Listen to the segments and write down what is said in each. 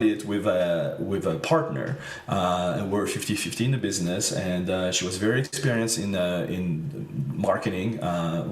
it with a partner, and we're 50-50 in the business, and she was very experienced in marketing,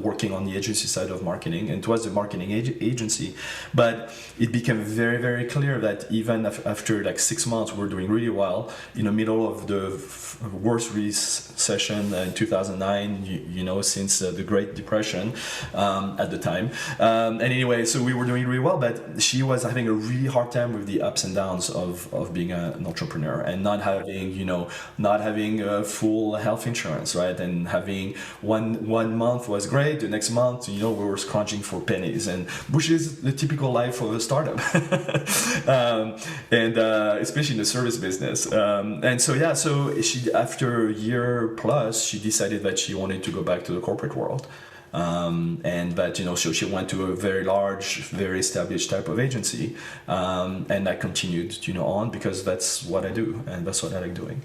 working on the agency side of marketing, and it was a marketing agency. But it became very, very clear that even after like 6 months, we're doing really well in the middle of the worst recession in 2009, since the Great Depression at the time. And anyway, so we were doing really well, but she was having a really hard time with the ups and downs of being an entrepreneur, and not having full health insurance, right? And having one month was great, the next month, we were scrounging for pennies, and which is the typical life of a startup. And especially in the service business. And so yeah, so she, after a year plus, she decided that she wanted to go back to the corporate world. And that, so she went to a very large, very established type of agency, and I continued, on, because that's what I do, and that's what I like doing.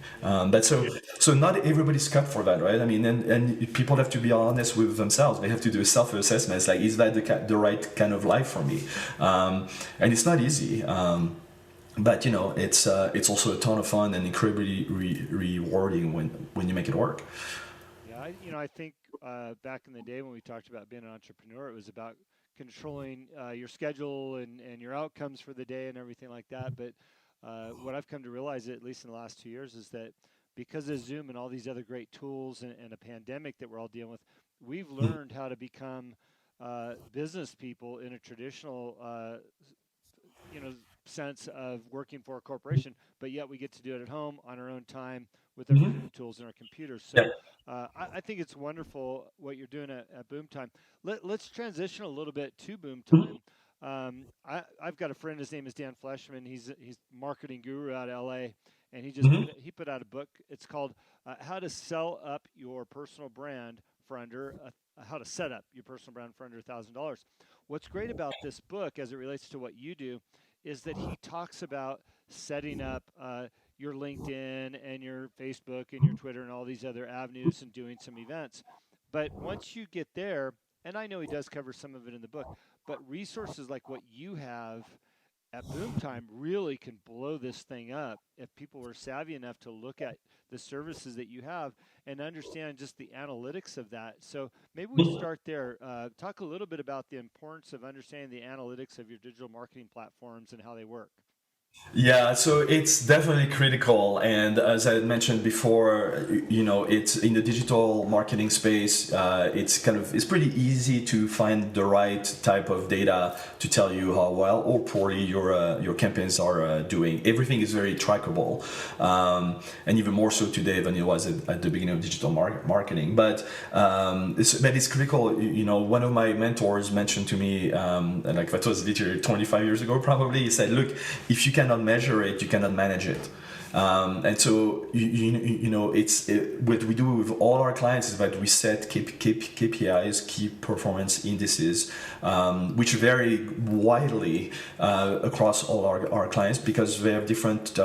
So not everybody's cut for that, right? I mean, and people have to be honest with themselves. They have to do a self-assessment. It's like, is that the right kind of life for me? And it's not easy. But it's also a ton of fun and incredibly rewarding when you make it work. Yeah, I think back in the day when we talked about being an entrepreneur, it was about controlling your schedule and your outcomes for the day and everything like that. But what I've come to realize, at least in the last 2 years, is that because of Zoom and all these other great tools and a pandemic that we're all dealing with, we've learned how to become business people in a traditional you know sense of working for a corporation, but yet we get to do it at home on our own time with our Mhm. Zoom tools and our computers. Yeah. So I think it's wonderful what you're doing at Boomtime. Let's transition a little bit to Mhm. Boomtime. I've got a friend. His name is Dan Fleshman. He's marketing guru out of LA, and Mhm. he put out a book. It's called How to Sell Up Your Personal Brand for Under How to Set Up Your Personal Brand for Under $1,000. What's great about this book, as it relates to what you do, is that he talks about setting up your LinkedIn and your Facebook and your Twitter and all these other avenues and doing some events. But once you get there, and I know he does cover some of it in the book, but resources like what you have at Boomtime really can blow this thing up if people were savvy enough to look at the services that you have and understand just the analytics of that. So maybe we start there. Talk a little bit about the importance of understanding the analytics of your digital marketing platforms and how they work. Yeah, so it's definitely critical. And as I mentioned before, it's in the digital marketing space. It's pretty easy to find the right type of data to tell you how well or poorly your campaigns are doing. Everything is very trackable, and even more so today than it was at the beginning of digital marketing. But it's critical. One of my mentors mentioned to me, like that was literally 25 years ago, probably. He said, "Look, if you cannot measure it, you cannot manage it." And so what we do with all our clients is that we set KPIs, key performance indices, which vary widely across all our clients, because they have different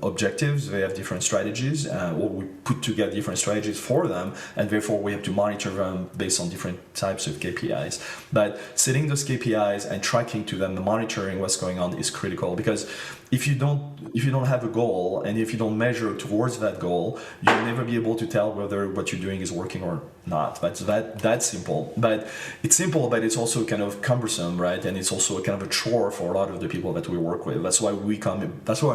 objectives, they have different strategies, or we put together different strategies for them, and therefore we have to monitor them based on different types of KPIs. But setting those KPIs and tracking to them, monitoring what's going on, is critical, because if you don't have a goal, and if you don't measure towards that goal, you'll never be able to tell whether what you're doing is working or not. That's simple. But it's simple, but it's also kind of cumbersome, right? And it's also kind of a chore for a lot of the people that we work with. That's why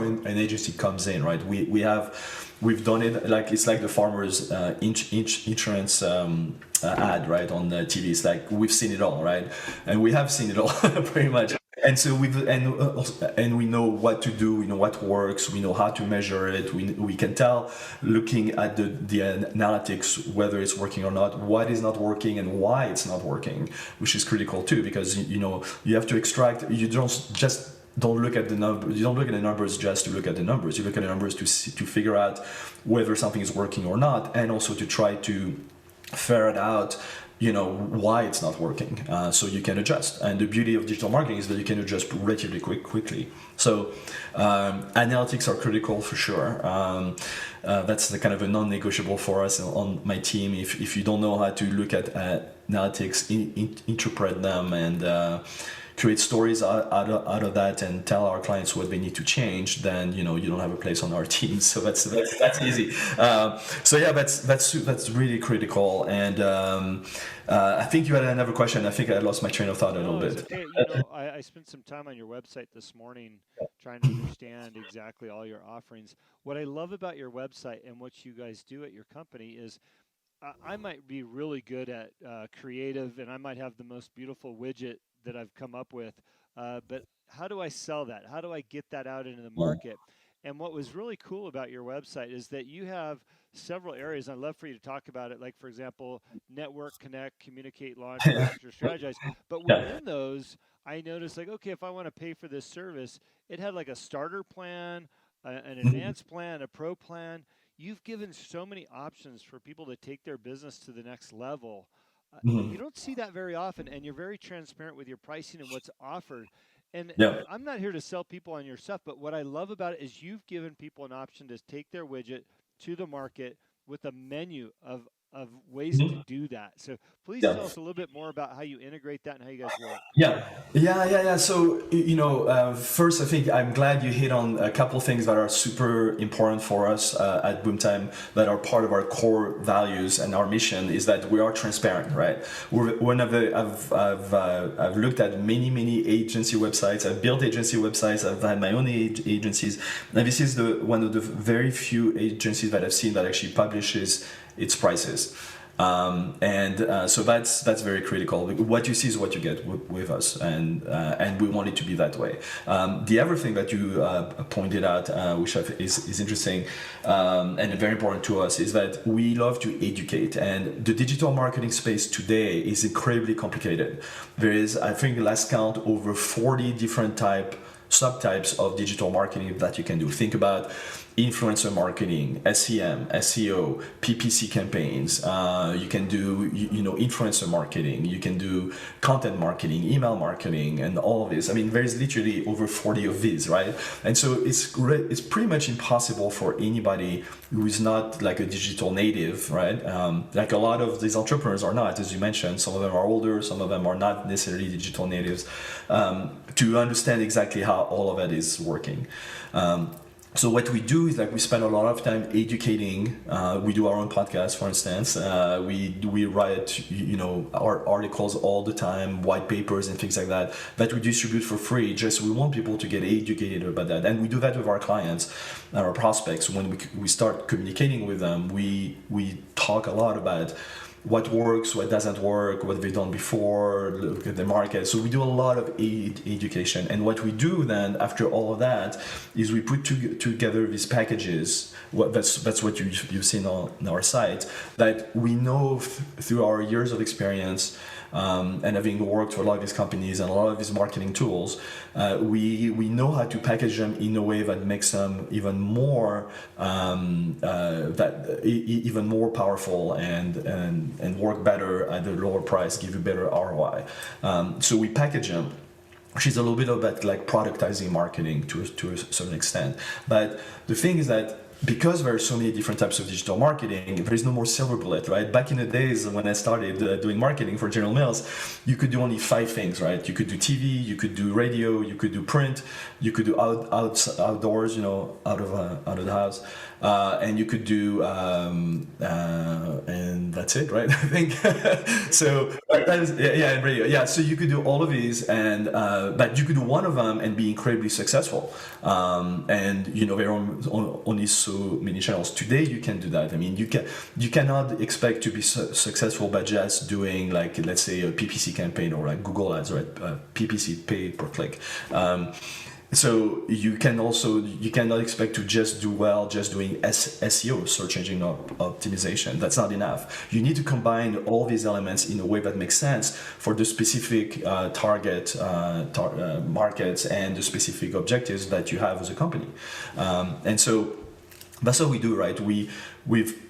an agency comes in, right? We've done it, like it's like the farmers insurance ad, right, on the TV. It's like we've seen it all, right? And we have seen it all pretty much. And so and we know what to do, we know what works, we know how to measure it. We can tell, looking at the analytics, whether it's working or not, what is not working and why it's not working, which is critical too, because you have to extract. You don't look at the numbers. You don't look at the numbers just to look at the numbers. You look at the numbers to figure out whether something is working or not, and also to try to ferret out why it's not working, so you can adjust. And the beauty of digital marketing is that you can adjust relatively quickly. So analytics are critical for sure. That's the kind of a non-negotiable for us on my team. If you don't know how to look at analytics, interpret them, and create stories out of that and tell our clients what they need to change, then you don't have a place on our team. So that's easy. So yeah, that's really critical. And I think you had another question. I think I lost my train of thought a little No, it's bit. okay. I spent some time on your website this morning trying to understand exactly all your offerings. What I love about your website and what you guys do at your company is I might be really good at creative and I might have the most beautiful widget that I've come up with, but how do I sell that? How do I get that out into the Yeah. market? And what was really cool about your website is that you have several areas. I'd love for you to talk about it, like, for example, network, connect, communicate, launch, register, strategize. But Yeah. within those, I noticed, like, okay, if I want to pay for this service, it had like a starter plan, an Mhm. advanced plan, a pro plan. You've given so many options for people to take their business to the next level. You Mhm. don't see that very often, and you're very transparent with your pricing and what's offered. And Yeah. I'm not here to sell people on your stuff, but what I love about it is you've given people an option to take their widget to the market with a menu of ways to Mhm. do that. So please Yeah. tell us a little bit more about how you integrate that and how you guys work. Yeah. So, first, I think I'm glad you hit on a couple things that are super important for us at Boomtime, that are part of our core values and our mission is that we are transparent, right? I've looked at many agency websites. I've built agency websites. I've had my own agencies. And this is one of the very few agencies that I've seen that actually publishes its prices. So that's very critical. What you see is what you get with us, and we want it to be that way. The other thing that you pointed out, which is interesting and very important to us, is that we love to educate, and the digital marketing space today is incredibly complicated. There is, I think, last count, over 40 different subtypes of digital marketing that you can do. Think about influencer marketing, SEM, SEO, PPC campaigns. You can do influencer marketing. You can do content marketing, email marketing, and all of this. I mean, there's literally over 40 of these, right? And so it's pretty much impossible for anybody who is not like a digital native, right? Like a lot of these entrepreneurs are not, as you mentioned. Some of them are older, some of them are not necessarily digital natives, to understand exactly how all of it is working. So what we do is, like, we spend a lot of time educating. We do our own podcast, for instance. We write our articles all the time, white papers and things like that we distribute for free. Just we want people to get educated about that, and we do that with our clients, our prospects. When we start communicating with them, we talk a lot about what works, what doesn't work, what they've done before, look at the market. So we do a lot of education. And what we do then, after all of that, is we put together these packages. That's what you've seen on our site, that we know through our years of experience, and having worked for a lot of these companies and a lot of these marketing tools, we know how to package them in a way that makes them even more even more powerful and work better at a lower price, give you better ROI. So we package them, which is a little bit about like productizing marketing to a certain extent. But the thing is that because there are so many different types of digital marketing, there is no more silver bullet, right? Back in the days when I started doing marketing for General Mills, you could do only 5 things, right? You could do TV, you could do radio, you could do print, you could do outdoors, out of the house, and you could do, and that's it, right? I think so. That is, yeah, and radio, yeah. So you could do all of these, and but you could do one of them and be incredibly successful. And there are only so many channels today. You can do that. I mean, you cannot expect to be successul by just doing, like, let's say, a PPC campaign or like Google Ads, right? PPC, pay per click. So you cannot expect to just do well just doing SEO, search engine optimization. That's not enough. You need to combine all these elements in a way that makes sense for the specific target markets and the specific objectives that you have as a company. And so That's what we do, right? We've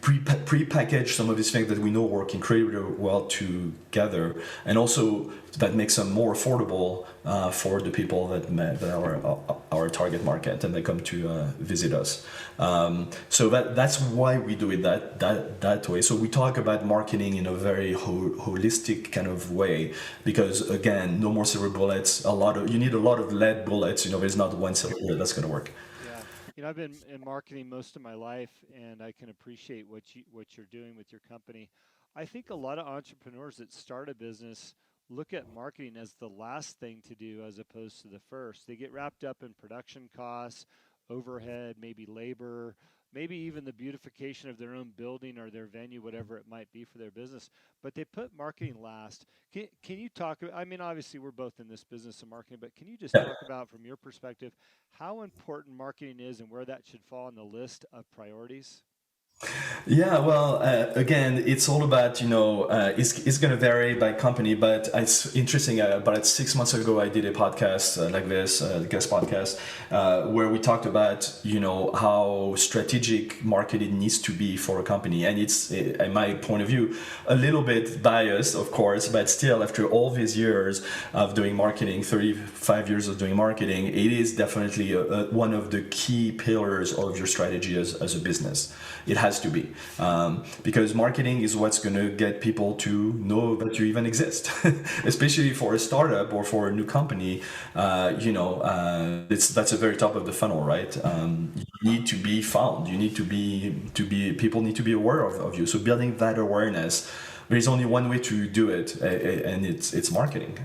pre-packaged some of these things that we know work incredibly well together, and also that makes them more affordable for the people that are our target market and they come to visit us. So that's why we do it that way. So we talk about marketing in a very holistic kind of way, because again, no more silver bullets. You need a lot of lead bullets. There's not one silver bullet that's going to work. Yeah. I've been in marketing most of my life, and I can appreciate what you're doing with your company. I think a lot of entrepreneurs that start a business look at marketing as the last thing to do as opposed to the first. They get wrapped up in production costs, overhead, maybe labor, maybe even the beautification of their own building or their venue, whatever it might be for their business. But they put marketing last. Can you talk? I mean, obviously, we're both in this business of marketing, but can you just talk about, from your perspective, how important marketing is and where that should fall on the list of priorities? Yeah, well, again, it's all about, it's going to vary by company, but it's interesting. About 6 months ago, I did a podcast like this, guest podcast, where we talked about, how strategic marketing needs to be for a company. And it's, in my point of view, a little bit biased, of course, but still, after all these years of doing marketing, 35 years of doing marketing, it is definitely one of the key pillars of your strategy as a business. It has to be, because marketing is what's going to get people to know that you even exist, especially for a startup or for a new company. That's a very top of the funnel, right? You need to be found. You need to be people need to be aware of you. So building that awareness, there is only one way to do it, and it's marketing.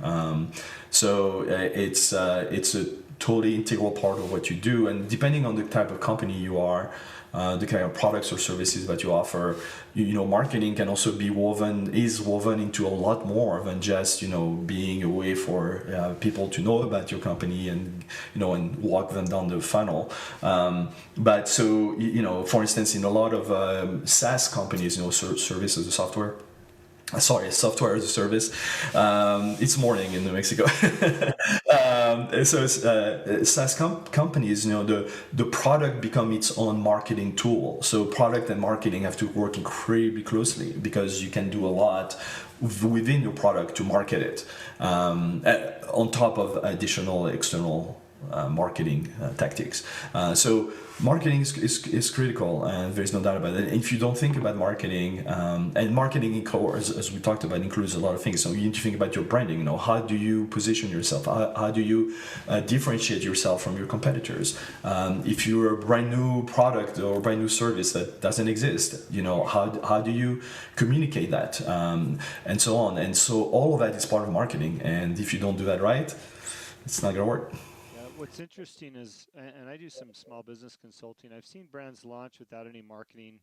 It's a totally integral part of what you do, and depending on the type of company you are, the kind of products or services that you offer, marketing can also be woven into a lot more than just being a way for people to know about your company and walk them down the funnel. But so for instance, in a lot of SaaS companies, service as a software. Sorry, software as a service. It's morning in New Mexico. SaaS companies, the product become its own marketing tool. So product and marketing have to work incredibly closely, because you can do a lot within your product to market it, on top of additional external marketing tactics. So marketing is critical, and there's no doubt about it. And if you don't think about marketing, and marketing as we talked about, includes a lot of things. So you need to think about your branding. How do you position yourself? How do you differentiate yourself from your competitors? If you're a brand new product or a brand new service that doesn't exist, how do you communicate that, and so on. And so all of that is part of marketing. And if you don't do that right, it's not gonna work. Yeah, what's interesting is, and I do some small business consulting, I've seen brands launch without any marketing,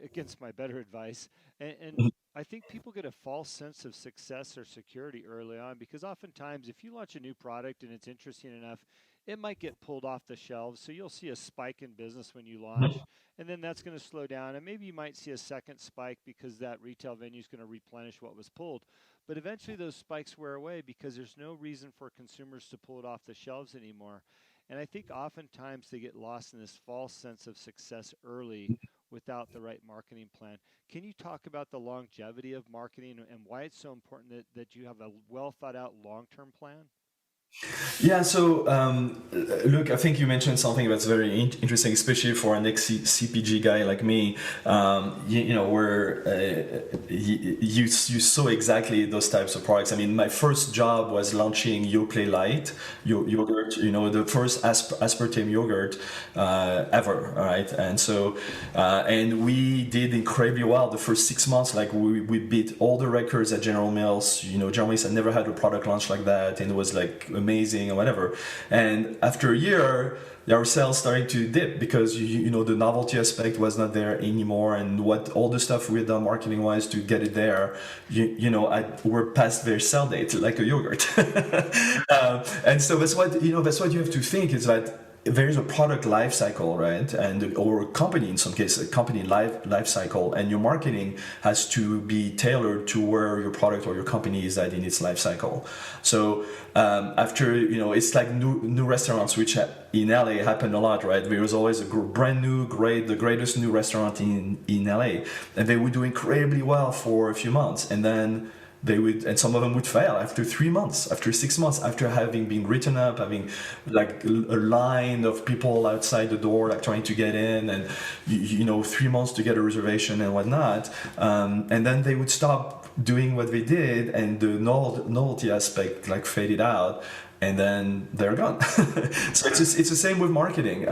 against my better advice. And I think people get a false sense of success or security early on, because oftentimes, if you launch a new product and it's interesting enough, it might get pulled off the shelves. So you'll see a spike in business when you launch, and then that's going to slow down. And maybe you might see a second spike because that retail venue is going to replenish what was pulled. But eventually, those spikes wear away because there's no reason for consumers to pull it off the shelves anymore. And I think oftentimes they get lost in this false sense of success early without the right marketing plan. Can you talk about the longevity of marketing and why it's so important that you have a well thought out long term plan? Yeah, so look, I think you mentioned something that's very interesting, especially for an ex-CPG guy like me. Where you saw exactly those types of products. I mean, my first job was launching Yoplait Light yogurt. The first aspartame yogurt ever, right? And so, and we did incredibly well the first 6 months. Like we beat all the records at General Mills. General Mills had never had a product launch like that, and it was like amazing or whatever. And after a year, our sales started to dip because the novelty aspect was not there anymore, and what all the stuff we had done marketing wise to get it there, we're past their sell date, like a yogurt. And so that's what you have to think is that there's a product life cycle, right? And or a company, in some cases, a company life cycle, and your marketing has to be tailored to where your product or your company is at in its life cycle. So after, it's like new restaurants, which in LA happened a lot, right? There was always a brand new, the greatest new restaurant in LA, and they would do incredibly well for a few months, and then and some of them would fail after 3 months, after 6 months, after having been written up, having like a line of people outside the door, like trying to get in, and 3 months to get a reservation and whatnot. And then they would stop doing what they did, and the novelty aspect like faded out, and then they're gone. So it's the same with marketing.